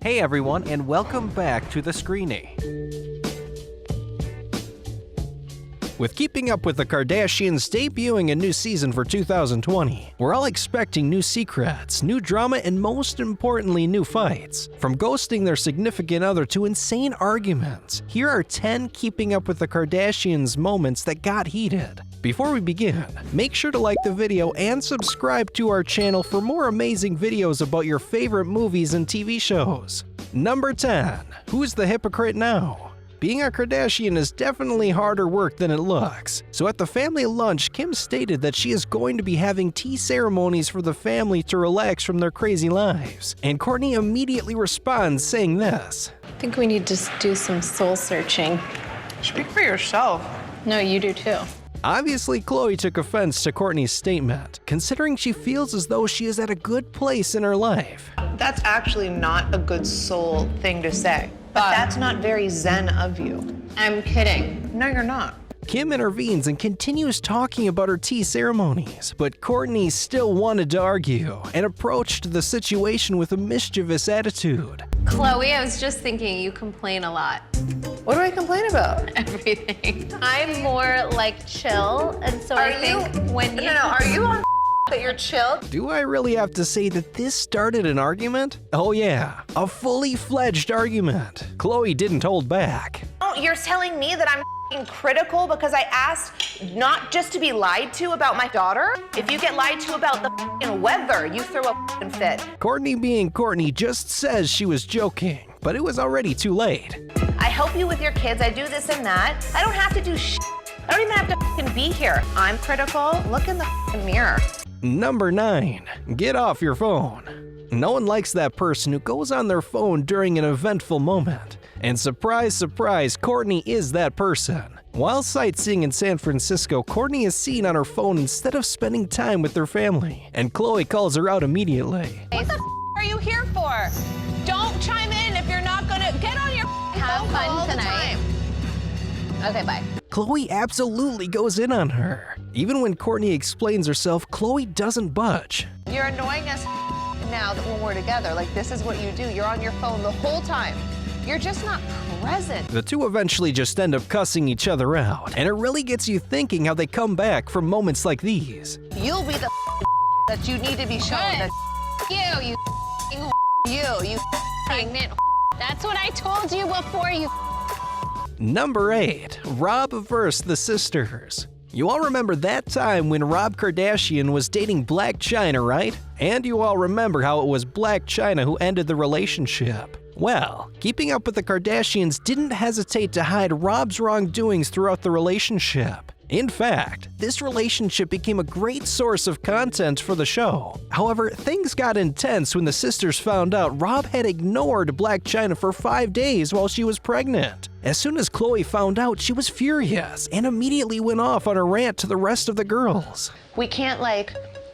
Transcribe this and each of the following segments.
Hey everyone, and welcome back to The Screening. With Keeping Up with the Kardashians debuting a new season for 2020, we're all expecting new secrets, new drama, and most importantly, new fights. From ghosting their significant other to insane arguments, here are 10 Keeping Up with the Kardashians moments that got heated. Before we begin, make sure to like the video and subscribe to our channel for more amazing videos about your favorite movies and TV shows. Number 10. Who's the hypocrite now? Being a Kardashian is definitely harder work than it looks. So at the family lunch, Kim stated that she is going to be having tea ceremonies for the family to relax from their crazy lives. And Kourtney immediately responds saying this. I think we need to do some soul searching. Speak for yourself. No, you do too. Obviously, Khloe took offense to Kourtney's statement, considering she feels as though she is at a good place in her life. That's actually not a good soul thing to say. But that's not very zen of you. I'm kidding. No, you're not. Kim intervenes and continues talking about her tea ceremonies, but Kourtney still wanted to argue and approached the situation with a mischievous attitude. Khloe, I was just thinking you complain a lot. What do I complain about? Everything. I'm more like chill, and so I think when you... No, are you on that you're chill? Do I really have to say that this started an argument? Oh yeah, a fully fledged argument. Khloe didn't hold back. Oh, you're telling me that I'm critical because I asked not just to be lied to about my daughter? If you get lied to about the weather, you throw a fit. Kourtney being Kourtney just says she was joking, but it was already too late. I help you with your kids, I do this and that. I don't have to do I don't even have to be here. I'm critical. Look in the mirror. Number 9. Get off your phone. No one likes that person who goes on their phone during an eventful moment. And surprise, surprise, Kourtney is that person. While sightseeing in San Francisco, Kourtney is seen on her phone instead of spending time with their family, and Khloe calls her out immediately. What the are you here for? Don't chime in if you're not gonna get on your have phone all fun tonight. The time. Okay, bye. Khloe absolutely goes in on her. Even when Kourtney explains herself, Khloe doesn't budge. You're annoying us now that when we're together. Like, this is what you do. You're on your phone the whole time. You're just not present. The two eventually just end up cussing each other out, and it really gets you thinking how they come back from moments like these. You'll be the that you need to be shown. That you Pregnant. That's what I told you before you. Number 8. Rob vs. the sisters. You all remember that time when Rob Kardashian was dating Blac Chyna, right? And you all remember how it was Blac Chyna who ended the relationship. Well, Keeping Up with the Kardashians didn't hesitate to hide Rob's wrongdoings throughout the relationship. In fact, this relationship became a great source of content for the show. However, things got intense when the sisters found out Rob had ignored Blac Chyna for 5 days while she was pregnant. As soon as Khloe found out, she was furious and immediately went off on a rant to the rest of the girls. we can't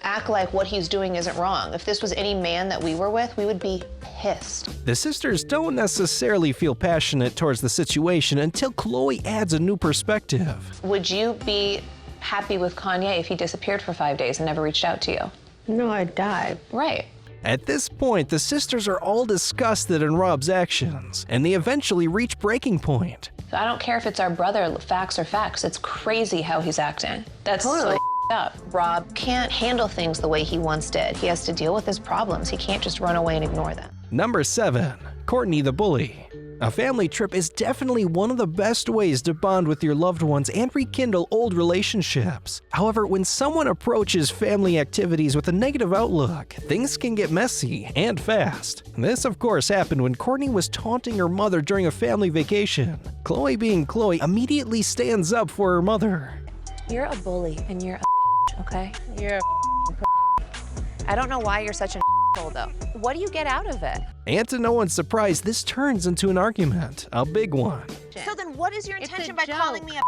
act like what he's doing isn't wrong. If this was any man that we were with, we would be pissed. The sisters don't necessarily feel passionate towards the situation until Khloe adds a new perspective. Would you be happy with Kanye if he disappeared for 5 days and never reached out to you? No, I'd die. Right. At this point, the sisters are all disgusted in Rob's actions, and they eventually reach breaking point. I don't care if it's our brother, facts are facts. It's crazy how he's acting. That's Totally. so up. Rob can't handle things the way he once did. He has to deal with his problems. He can't just run away and ignore them. Number 7. Kourtney the bully. A family trip is definitely one of the best ways to bond with your loved ones and rekindle old relationships. However, when someone approaches family activities with a negative outlook, things can get messy and fast. This, of course, happened when Kourtney was taunting her mother during a family vacation. Khloe being Khloe immediately stands up for her mother. You're a bully and you're okay? You're a I don't know why you're such an asshole, though. What do you get out of it? And to no one's surprise, this turns into an argument, a big one. So then what is your It's intention a by joke. calling me a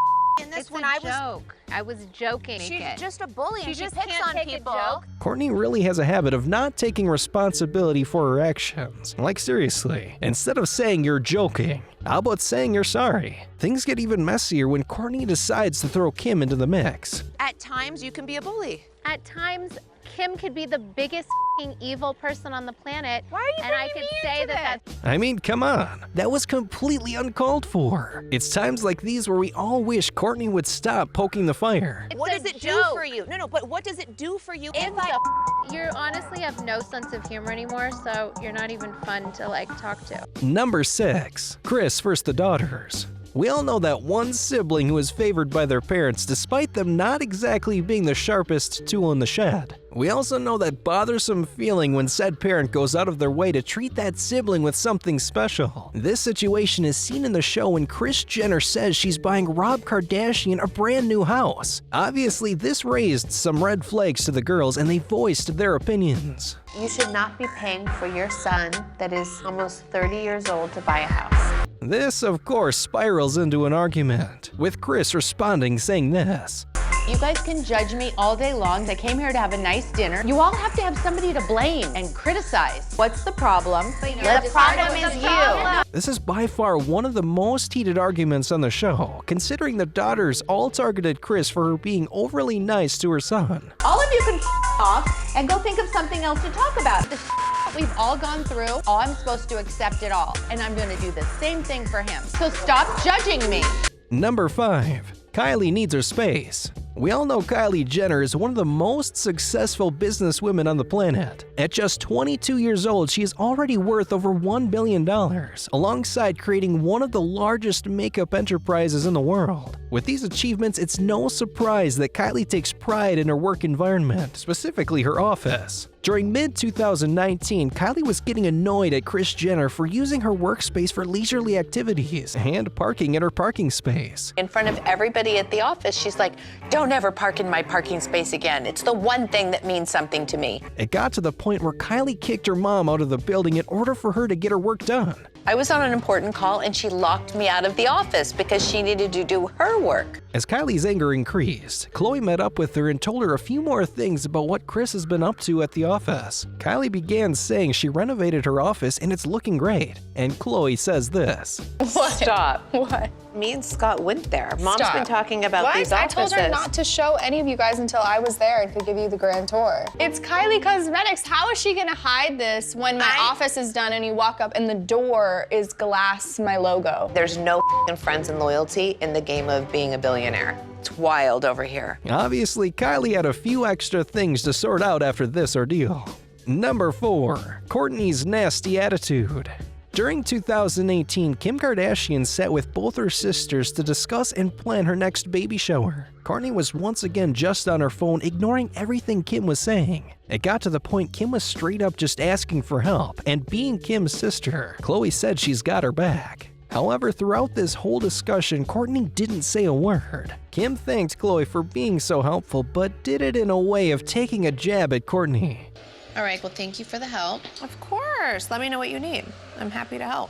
in this It's when a I was... joke. I was joking. She's just a bully and she just picks can't on take a people. joke. Kourtney really has a habit of not taking responsibility for her actions. Like seriously, instead of saying you're joking, how about saying you're sorry? Things get even messier when Kourtney decides to throw Kim into the mix. At times, you can be a bully. At times, Kim could be the biggest evil person on the planet. Why are you and I bringing could me say into that this? that's I mean, come on. That was completely uncalled for. It's times like these where we all wish Kourtney would stop poking the fire. What a does it do joke. for you? No, but what does it do for you? you honestly have no sense of humor anymore, so you're not even fun to like talk to. Number 6. KRIS vs. the daughters. We all know that one sibling who is favored by their parents despite them not exactly being the sharpest tool in the shed. We also know that bothersome feeling when said parent goes out of their way to treat that sibling with something special. This situation is seen in the show when Kris Jenner says she's buying Rob Kardashian a brand new house. Obviously, this raised some red flags to the girls and they voiced their opinions. You should not be paying for your son that is almost 30 years old to buy a house. This, of course, spirals into an argument, with Kris responding saying this. You guys can judge me all day long. I came here to have a nice dinner. You all have to have somebody to blame and criticize. What's the problem? The problem is you. This is by far one of the most heated arguments on the show, considering the daughters all targeted Kris for her being overly nice to her son. All of you can off and go think of something else to talk about. The we've all gone through, I'm supposed to accept it all. And I'm gonna do the same thing for him. So stop judging me. Number 5. Kylie needs her space. We all know Kylie Jenner is one of the most successful businesswomen on the planet. At just 22 years old, she is already worth over $1 billion, alongside creating one of the largest makeup enterprises in the world. With these achievements, it's no surprise that Kylie takes pride in her work environment, specifically her office. During mid-2019, Kylie was getting annoyed at Kris Jenner for using her workspace for leisurely activities and parking at her parking space. In front of everybody at the office, she's like, "Don't ever park in my parking space again. It's the one thing that means something to me." It got to the point where Kylie kicked her mom out of the building in order for her to get her work done. I was on an important call and she locked me out of the office because she needed to do her work. As Kylie's anger increased, Khloe met up with her and told her a few more things about what Kris has been up to at the office. Kylie began saying she renovated her office and it's looking great. And Khloe says this. What? Stop. What? Me and Scott went there. Mom's Stop. been talking about What? these I offices. told her not to show any of you guys until I was there and could give you the grand tour. It's KYLIE Cosmetics. How is she gonna hide this when my office is done and you walk up and the door is glass, my logo? There's no friends and loyalty in the game of being a billionaire. It's wild over here. Obviously, Kylie had a few extra things to sort out after this ordeal. Number 4. Kourtney's nasty attitude. During 2018, Kim Kardashian sat with both her sisters to discuss and plan her next baby shower. Kourtney was once again just on her phone, ignoring everything Kim was saying. It got to the point Kim was straight up just asking for help, and being Kim's sister, Khloe said she's got her back. However, throughout this whole discussion, Kourtney didn't say a word. Kim thanked Khloe for being so helpful, but did it in a way of taking a jab at Kourtney. All right, well, thank you for the help. Of course. Let me know what you need. I'm happy to help.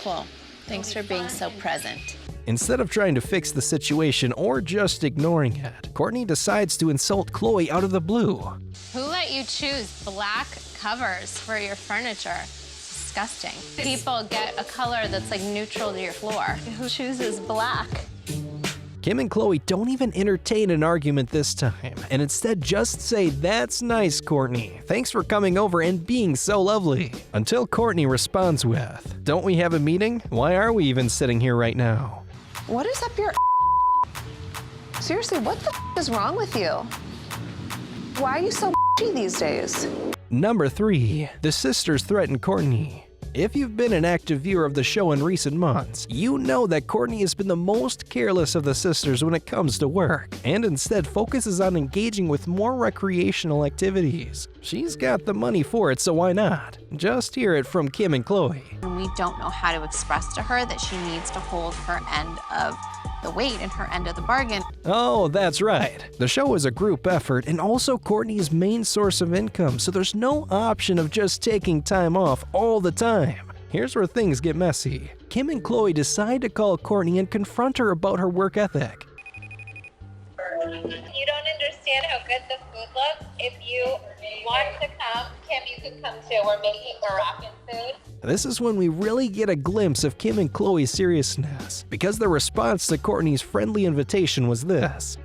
Cool. Thanks for being so present. Instead of trying to fix the situation or just ignoring it, Kourtney decides to insult Khloe out of the blue. Who let you choose black covers for your furniture? It's disgusting. People get a color that's like neutral to your floor. Who chooses black? Kim and Khloe don't even entertain an argument this time, and instead just say, "That's nice, Kourtney. Thanks for coming over and being so lovely." Until Kourtney responds with, "Don't we have a meeting? Why are we even sitting here right now?" What is up your Seriously, what the is wrong with you? Why are you so these days? Number 3. The sisters threaten Kourtney. If you've been an active viewer of the show in recent months, you know that Kourtney has been the most careless of the sisters when it comes to work, and instead focuses on engaging with more recreational activities. She's got the money for it, so why not? Just hear it from Kim and Khloe. And we don't know how to express to her that she needs to hold her end of the weight and her end of the bargain. Oh, that's right. The show is a group effort and also Kourtney's main source of income, so there's no option of just taking time off all the time. Here's where things get messy. Kim and Khloe decide to call Kourtney and confront her about her work ethic. You don't understand how good the food looks. If you want to come, Kim, you can come too. We're making Moroccan food. This is when we really get a glimpse of Kim and Khloe's seriousness, because their response to Kourtney's friendly invitation was this.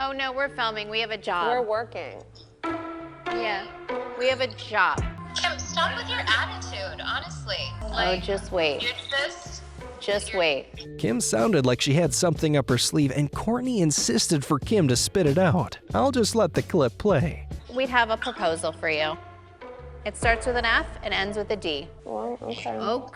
Oh no, we're filming. We have a job. We're working. Yeah, we have a job. Kim, stop with your attitude, honestly. Like, Just wait. Just wait. Kim sounded like she had something up her sleeve, and Kourtney insisted for Kim to spit it out. I'll just let the clip play. We have a proposal for you. It starts with an F and ends with a D. Well, okay. Oh.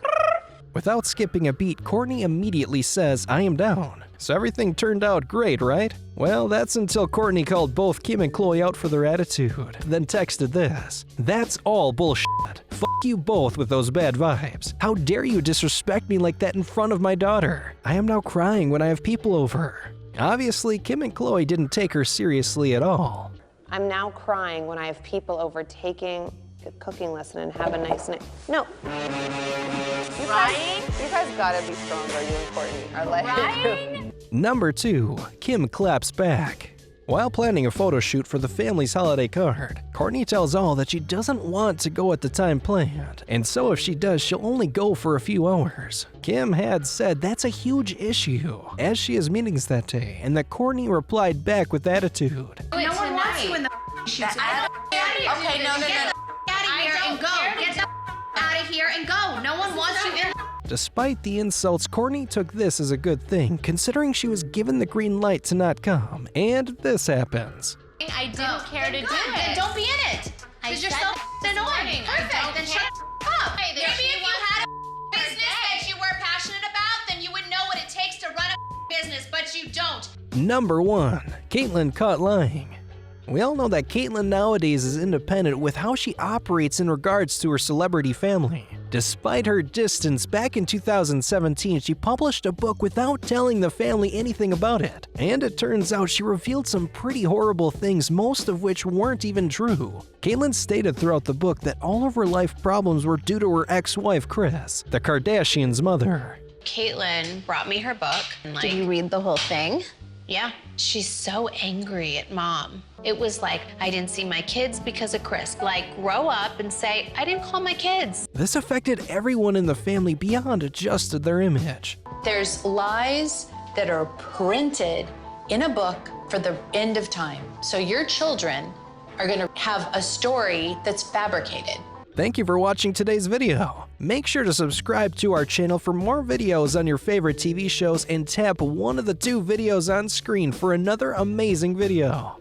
Without skipping a beat, Kourtney immediately says, I am down. So everything turned out great, right? Well, that's until Kourtney called both Kim and Khloe out for their attitude, then texted this. That's all bullshit. F you both with those bad vibes. How dare you disrespect me like that in front of my daughter? I am now crying when I have people over. Obviously, Kim and Khloe didn't take her seriously at all. I'm now crying when I have people over taking a cooking lesson and have a nice night. No. You guys gotta be stronger, you and Kourtney are like. Number 2, Kim claps back. While planning a photo shoot for the family's holiday card, Kourtney tells all that she doesn't want to go at the time planned, and so if she does, she'll only go for a few hours. Kim had said that's a huge issue, as she has meetings that day, and that Kourtney replied back with attitude. No one wants you in the shoots. Okay, no. Get the out of here and go. Get the out of here and go. No one wants you in. Despite the insults, Kourtney took this as a good thing, considering she was given the green light to not come, and this happens. I didn't care to do it. Then don't be in it. Because you're so annoying. Perfect. Then shut up. Maybe if you had a business that you were passionate about, then you would know what it takes to run a business, but you don't. Number 1, KAITLYN caught lying. We all know that KAITLYN nowadays is independent with how she operates in regards to her celebrity family. Despite her distance, back in 2017, she published a book without telling the family anything about it. And it turns out she revealed some pretty horrible things, most of which weren't even true. KAITLYN stated throughout the book that all of her life problems were due to her ex-wife, KRIS, the Kardashians' mother. KAITLYN brought me her book. And Did you read the whole thing? Yeah, she's so angry at mom. It was like, I didn't see my kids because of KRIS. Like, grow up and say, I didn't call my kids. This affected everyone in the family beyond just their image. There's lies that are printed in a book for the end of time. So your children are gonna have a story that's fabricated. Thank you for watching today's video. Make sure to subscribe to our channel for more videos on your favorite TV shows and tap one of the 2 videos on screen for another amazing video.